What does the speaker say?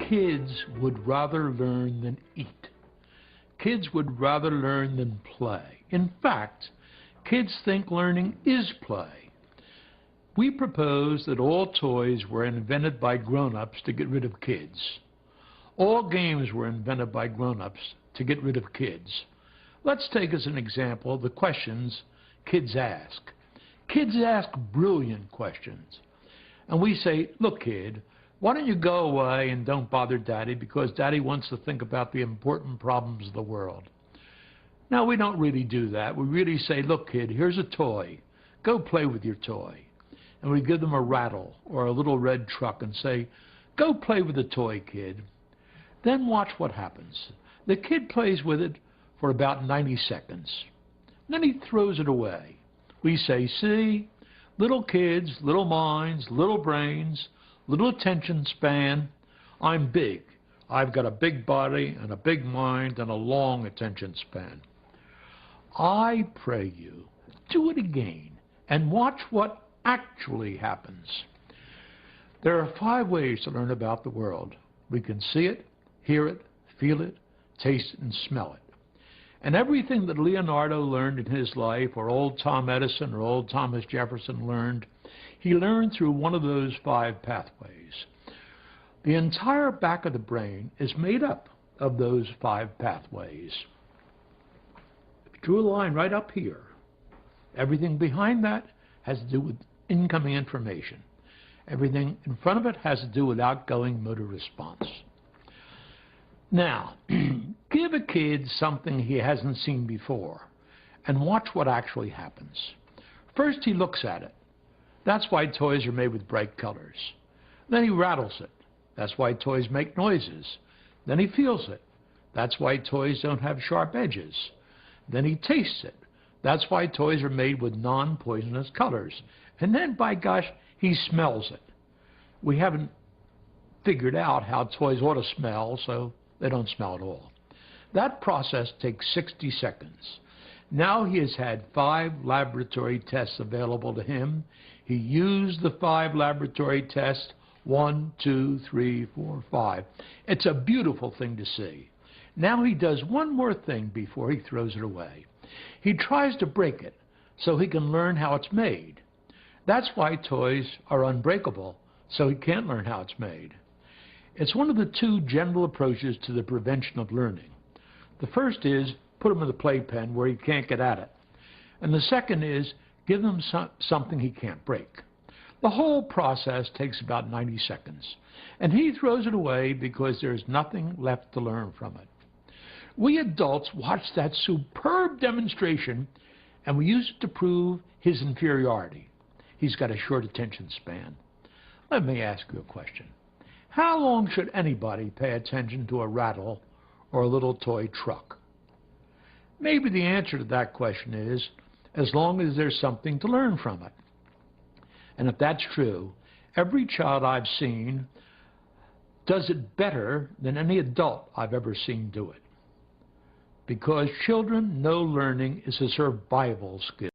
Kids would rather learn than eat. Kids would rather learn than play. In fact, kids think learning is play. We propose that all toys were invented by grown-ups to get rid of kids. All games were invented by grown-ups to get rid of kids. Let's take as an example the questions kids ask. Kids ask brilliant questions. And we say, look, kid, why don't you go away and don't bother Daddy because Daddy wants to think about the important problems of the world. Now, we don't really do that. We really say, look, kid, here's a toy. Go play with your toy. And we give them a rattle or a little red truck and say, go play with the toy, kid. Then watch what happens. The kid plays with it for about 90 seconds. Then he throws it away. We say, see, little kids, little minds, little brains, little attention span. I'm big. I've got a big body and a big mind and a long attention span. I pray you, do it again and watch what actually happens. There are 5 ways to learn about the world. We can see it, hear it, feel it, taste it, and smell it. And everything that Leonardo learned in his life, or old Tom Edison or old Thomas Jefferson learned, he learned through one of those 5 pathways. The entire back of the brain is made up of those 5 pathways. If you drew a line right up here, everything behind that has to do with incoming information. Everything in front of it has to do with outgoing motor response. Now, give a kid something he hasn't seen before and watch what actually happens. First, he looks at it. That's why toys are made with bright colors. Then he rattles it. That's why toys make noises. Then he feels it. That's why toys don't have sharp edges. Then he tastes it. That's why toys are made with non-poisonous colors. And then, by gosh, he smells it. We haven't figured out how toys ought to smell, so they don't smell at all. That process takes 60 seconds. Now he has had 5 laboratory tests available to him. He used the 5 laboratory tests, 1, 2, 3, 4, 5. It's a beautiful thing to see. Now he does one more thing before he throws it away. He tries to break it so he can learn how it's made. That's why toys are unbreakable, so he can't learn how it's made. It's one of the 2 general approaches to the prevention of learning. The first is put him in the playpen where he can't get at it. And the second is give him something he can't break. The whole process takes about 90 seconds. And he throws it away because there's nothing left to learn from it. We adults watch that superb demonstration and we use it to prove his inferiority. He's got a short attention span. Let me ask you a question. How long should anybody pay attention to a rattle or a little toy truck? Maybe the answer to that question is as long as there's something to learn from it. And if that's true, every child I've seen does it better than any adult I've ever seen do it. Because children know learning is a survival skill.